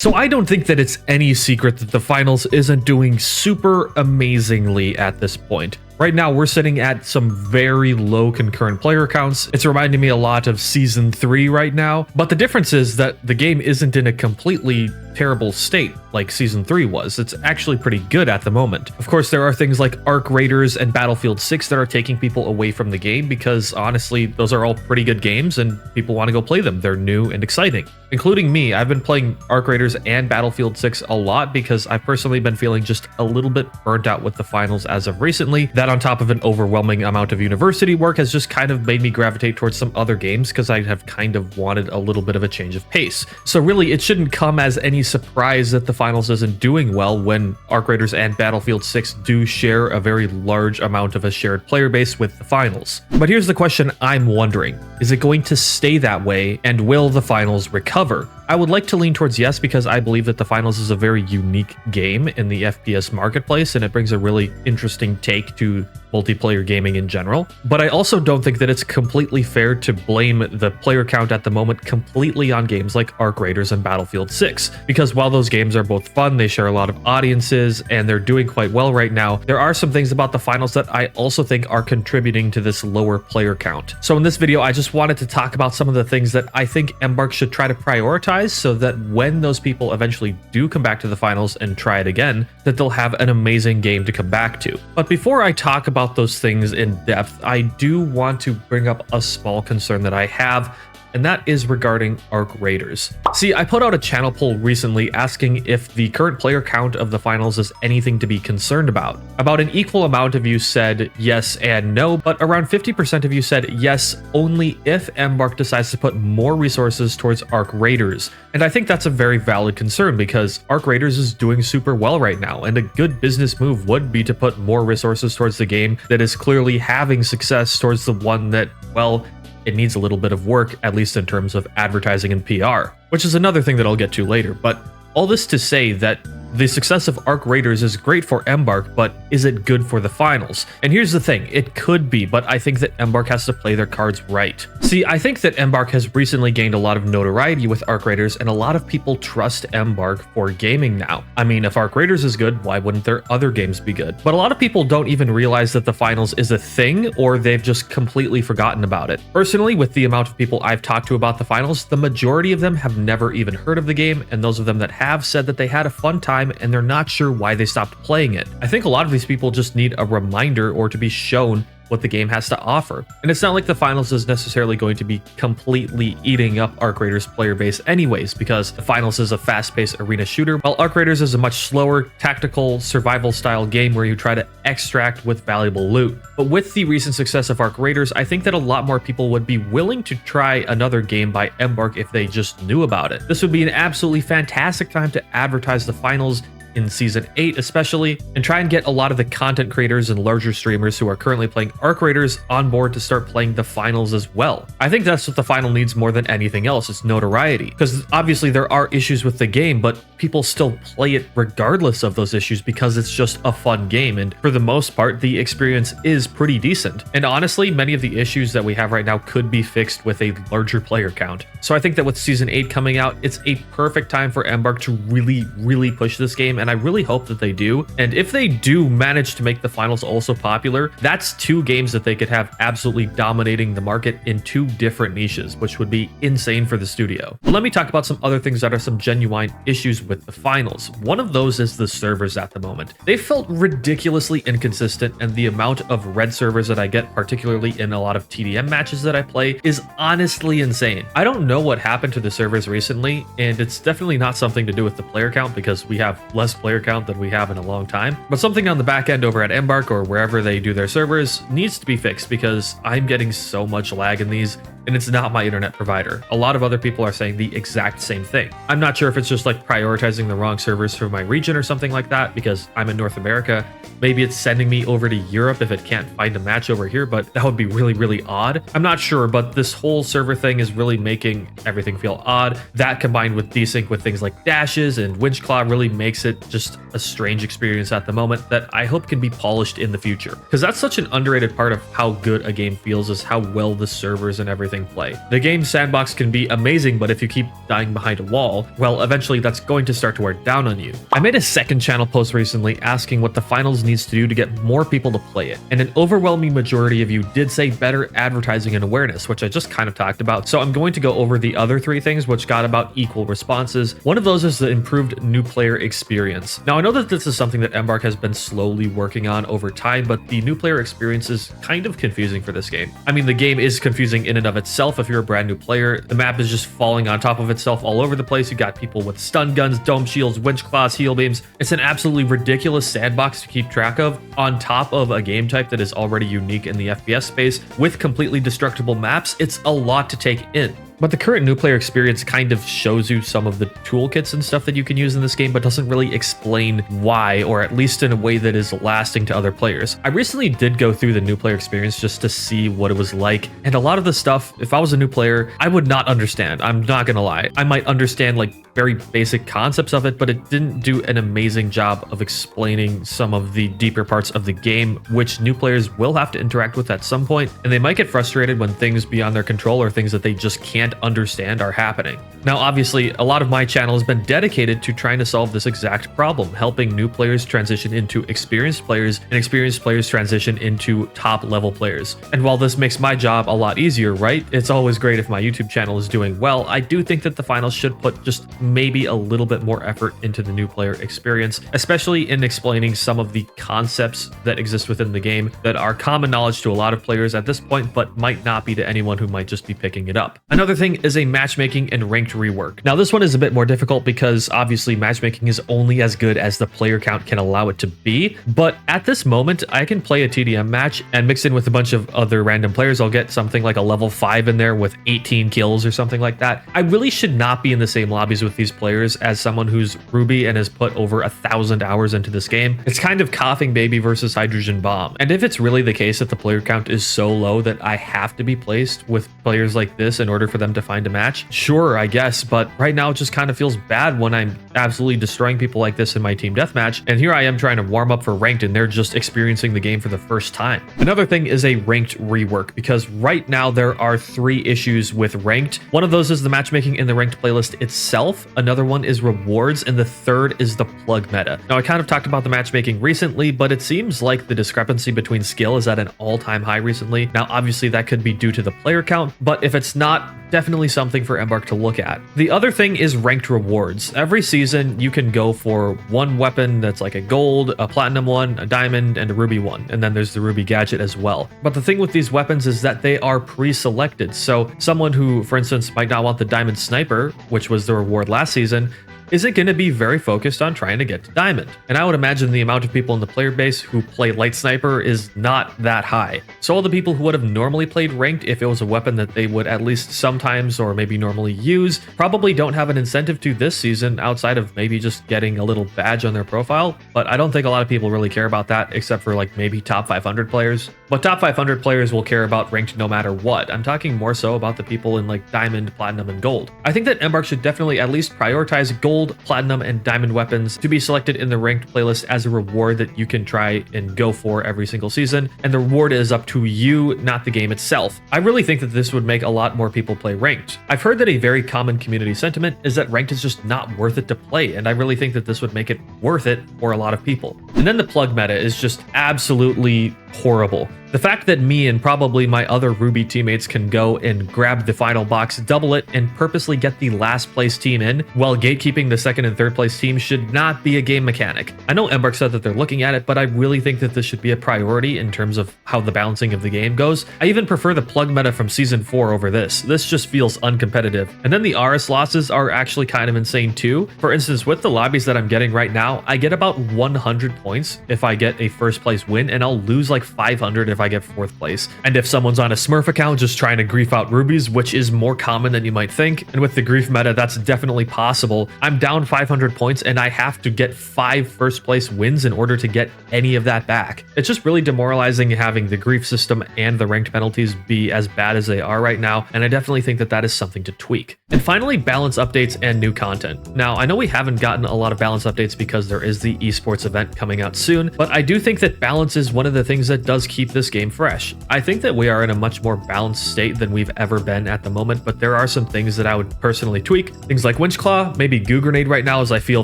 So I don't think that it's any secret that the finals isn't doing super amazingly at this point. Right now, we're sitting at some very low concurrent player counts. It's reminding me a lot of Season 3 right now, but the difference is that the game isn't in a completely terrible state like Season 3 was. It's actually pretty good at the moment. Of course, there are things like Arc Raiders and Battlefield 6 that are taking people away from the game because honestly, those are all pretty good games and people want to go play them. They're new and exciting. Including me, I've been playing Arc Raiders and Battlefield 6 a lot because I've personally been feeling just a little bit burnt out with the finals as of recently. That on top of an overwhelming amount of university work has just kind of made me gravitate towards some other games because I have kind of wanted a little bit of a change of pace. So really, it shouldn't come as any surprise that the finals isn't doing well when Arc Raiders and Battlefield 6 do share a very large amount of a shared player base with the finals. But here's the question I'm wondering. Is it going to stay that way, and will the finals recover? I would like to lean towards yes, because I believe that the finals is a very unique game in the FPS marketplace, and it brings a really interesting take to multiplayer gaming in general. But I also don't think that it's completely fair to blame the player count at the moment completely on games like Arc Raiders and Battlefield 6, because while those games are both fun, they share a lot of audiences, and they're doing quite well right now, there are some things about the finals that I also think are contributing to this lower player count. So in this video, I just wanted to talk about some of the things that I think Embark should try to prioritize so that when those people eventually do come back to the finals and try it again, that they'll have an amazing game to come back to. But before I talk about those things in depth, I do want to bring up a small concern that I have, and that is regarding Arc Raiders. See, I put out a channel poll recently asking if the current player count of the finals is anything to be concerned about. About an equal amount of you said yes and no, but around 50% of you said yes only if Embark decides to put more resources towards Arc Raiders. And I think that's a very valid concern because Arc Raiders is doing super well right now, and a good business move would be to put more resources towards the game that is clearly having success towards the one that, well, it needs a little bit of work, at least in terms of advertising and PR, which is another thing that I'll get to later. But all this to say that the success of Arc Raiders is great for Embark, but is it good for the finals? And here's the thing, it could be, but I think that Embark has to play their cards right. See, I think that Embark has recently gained a lot of notoriety with Arc Raiders, and a lot of people trust Embark for gaming now. I mean, if Arc Raiders is good, why wouldn't their other games be good? But a lot of people don't even realize that the finals is a thing, or they've just completely forgotten about it. Personally, with the amount of people I've talked to about the finals, the majority of them have never even heard of the game, and those of them that have said that they had a fun time and they're not sure why they stopped playing it. I think a lot of these people just need a reminder or to be shown what the game has to offer. And it's not like the finals is necessarily going to be completely eating up Arc Raiders player base anyways, because the finals is a fast-paced arena shooter, while Arc Raiders is a much slower, tactical, survival style game where you try to extract with valuable loot. But with the recent success of Arc Raiders, I think that a lot more people would be willing to try another game by Embark if they just knew about it. This would be an absolutely fantastic time to advertise the finals in Season 8 especially, and try and get a lot of the content creators and larger streamers who are currently playing Arc Raiders on board to start playing the finals as well. I think that's what the final needs more than anything else, is notoriety. Because obviously there are issues with the game, but people still play it regardless of those issues because it's just a fun game, and for the most part, the experience is pretty decent. And honestly, many of the issues that we have right now could be fixed with a larger player count. So I think that with Season 8 coming out, it's a perfect time for Embark to really push this game, and I really hope that they do. And if they do manage to make the finals also popular, that's two games that they could have absolutely dominating the market in two different niches, which would be insane for the studio. But let me talk about some other things that are some genuine issues with the finals. One of those is the servers at the moment. They felt ridiculously inconsistent, and the amount of red servers that I get, particularly in a lot of TDM matches that I play, is honestly insane. I don't know what happened to the servers recently, and it's definitely not something to do with the player count because we have less player count than we have in a long time, but something on the back end over at Embark or wherever they do their servers needs to be fixed because I'm getting so much lag in these, and it's not my internet provider. A lot of other people are saying the exact same thing. I'm not sure if it's just like prioritizing the wrong servers for my region or something like that because I'm in North America. Maybe it's sending me over to Europe if it can't find a match over here, but that would be really odd. I'm not sure, but this whole server thing is really making everything feel odd. That combined with desync with things like dashes and winch claw really makes it just a strange experience at the moment that I hope can be polished in the future. Because that's such an underrated part of how good a game feels, is how well the servers and everything having play. The game sandbox can be amazing, but if you keep dying behind a wall, well, eventually that's going to start to wear down on you. I made a second channel post recently asking what the finals needs to do to get more people to play it, and an overwhelming majority of you did say better advertising and awareness, which I just kind of talked about. So I'm going to go over the other three things which got about equal responses. One of those is the improved new player experience. Now I know that this is something that Embark has been slowly working on over time, but the new player experience is kind of confusing for this game. I mean, the game is confusing in and of itself if you're a brand new player. The map is just falling on top of itself all over the place. You got people with stun guns, dome shields, winch claws, heal beams. It's an absolutely ridiculous sandbox to keep track of on top of a game type that is already unique in the FPS space with completely destructible maps. It's a lot to take in. But the current new player experience kind of shows you some of the toolkits and stuff that you can use in this game, but doesn't really explain why, or at least in a way that is lasting to other players. I recently did go through the new player experience just to see what it was like, and a lot of the stuff, if I was a new player, I would not understand. I'm not gonna lie. I might understand like very basic concepts of it, but it didn't do an amazing job of explaining some of the deeper parts of the game, which new players will have to interact with at some point, and they might get frustrated when things beyond their control or things that they just can't understand are happening. Now, obviously, a lot of my channel has been dedicated to trying to solve this exact problem, helping new players transition into experienced players and experienced players transition into top level players. And while this makes my job a lot easier, right? It's always great if my YouTube channel is doing well. I do think that the finals should put just maybe a little bit more effort into the new player experience, especially in explaining some of the concepts that exist within the game that are common knowledge to a lot of players at this point, but might not be to anyone who might just be picking it up. Another thing is a matchmaking and ranked rework. Now, this one is a bit more difficult because obviously matchmaking is only as good as the player count can allow it to be, but at this moment, I can play a TDM match and mix in with a bunch of other random players. I'll get something like a level 5 in there with 18 kills or something like that. I really should not be in the same lobbies with these players as someone who's Ruby and has put over 1,000 hours into this game. It's kind of coughing baby versus hydrogen bomb. And if it's really the case that the player count is so low that I have to be placed with players like this in order for them to find a match, sure, I guess, but right now it just kind of feels bad when I'm absolutely destroying people like this in my team deathmatch, and here I am trying to warm up for ranked and they're just experiencing the game for the first time. Another thing is a ranked rework, because right now there are 3 issues with ranked. One of those is the matchmaking in the ranked playlist itself, another one is rewards, and the third is the plug meta. Now, I kind of talked about the matchmaking recently, but it seems like the discrepancy between skill is at an all-time high recently. Now, obviously that could be due to the player count, but if it's not, definitely something for Embark to look at. The other thing is ranked rewards. Every season you can go for one weapon that's like a gold, a platinum one, a diamond, and a ruby one, and then there's the ruby gadget as well. But the thing with these weapons is that they are pre-selected, so someone who, for instance, might not want the diamond sniper, which was the reward last season, isn't going to be very focused on trying to get to diamond. And I would imagine the amount of people in the player base who play light sniper is not that high. So all the people who would have normally played ranked if it was a weapon that they would at least sometimes or maybe normally use probably don't have an incentive to this season outside of maybe just getting a little badge on their profile. But I don't think a lot of people really care about that except for like maybe top 500 players. But top 500 players will care about ranked no matter what. I'm talking more so about the people in like diamond, platinum, and gold. I think that Embark should definitely at least prioritize gold, platinum, and diamond weapons to be selected in the ranked playlist as a reward that you can try and go for every single season, and the reward is up to you, not the game itself. I really think that this would make a lot more people play ranked. I've heard that a very common community sentiment is that ranked is just not worth it to play, and I really think that this would make it worth it for a lot of people. And then the plug meta is just absolutely horrible. The fact that me and probably my other Ruby teammates can go and grab the final box, double it, and purposely get the last place team in, while gatekeeping the second and third place team should not be a game mechanic. I know Embark said that they're looking at it, but I really think that this should be a priority in terms of how the balancing of the game goes. I even prefer the plug meta from Season 4 over this. This just feels uncompetitive. And then the RS losses are actually kind of insane too. For instance, with the lobbies that I'm getting right now, I get about 100 points if I get a first place win, and I'll lose like 500 if I get 4th place. And if someone's on a Smurf account just trying to grief out rubies, which is more common than you might think, and with the grief meta, that's definitely possible, I'm down 500 points and I have to get 5 first place wins in order to get any of that back. It's just really demoralizing having the grief system and the ranked penalties be as bad as they are right now, and I definitely think that that is something to tweak. And finally, balance updates and new content. Now, I know we haven't gotten a lot of balance updates because there is the esports event coming coming out soon, but I do think that balance is one of the things that does keep this game fresh. I think that we are in a much more balanced state than we've ever been at the moment, but there are some things that I would personally tweak. Things like Winch Claw, maybe Goo Grenade right now, as I feel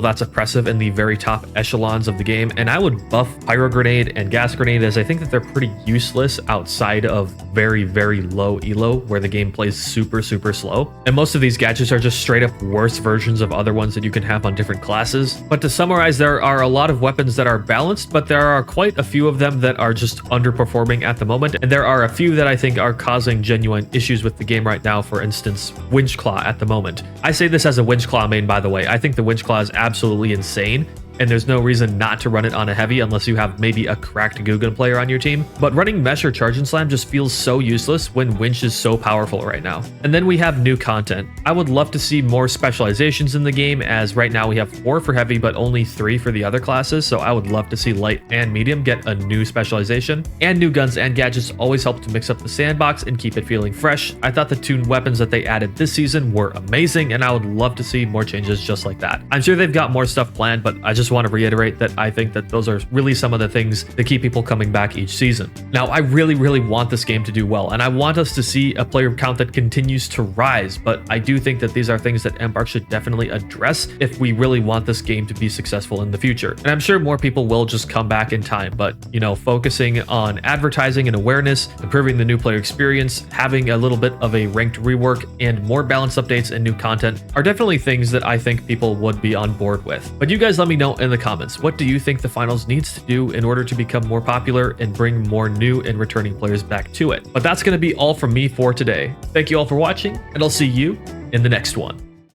that's oppressive in the very top echelons of the game, and I would buff Pyro Grenade and Gas Grenade, as I think that they're pretty useless outside of very, very low elo, where the game plays super, super slow. And most of these gadgets are just straight up worse versions of other ones that you can have on different classes. But to summarize, there are a lot of weapons that are balanced, but there are quite a few of them that are just underperforming at the moment, and there are a few that I think are causing genuine issues with the game right now. For instance, Winch Claw at the moment. I say this as a Winch Claw main, by the way. I think the Winch Claw is absolutely insane, and there's no reason not to run it on a heavy unless you have maybe a cracked Goo player on your team. But running Mesh or Charge and Slam just feels so useless when Winch is so powerful right now. And then we have new content. I would love to see more specializations in the game, as right now we have 4 for heavy but only 3 for the other classes, so I would love to see light and medium get a new specialization. And new guns and gadgets always help to mix up the sandbox and keep it feeling fresh. I thought the tuned weapons that they added this season were amazing, and I would love to see more changes just like that. I'm sure they've got more stuff planned, but I just want to reiterate that I think that those are really some of the things that keep people coming back each season. Now, I really, really want this game to do well, and I want us to see a player count that continues to rise, but I do think that these are things that Embark should definitely address if we really want this game to be successful in the future. And I'm sure more people will just come back in time, but, you know, focusing on advertising and awareness, improving the new player experience, having a little bit of a ranked rework, and more balanced updates and new content are definitely things that I think people would be on board with. But you guys let me know in the comments. What do you think the finals needs to do in order to become more popular and bring more new and returning players back to it? But that's going to be all from me for today. Thank you all for watching, and I'll see you in the next one.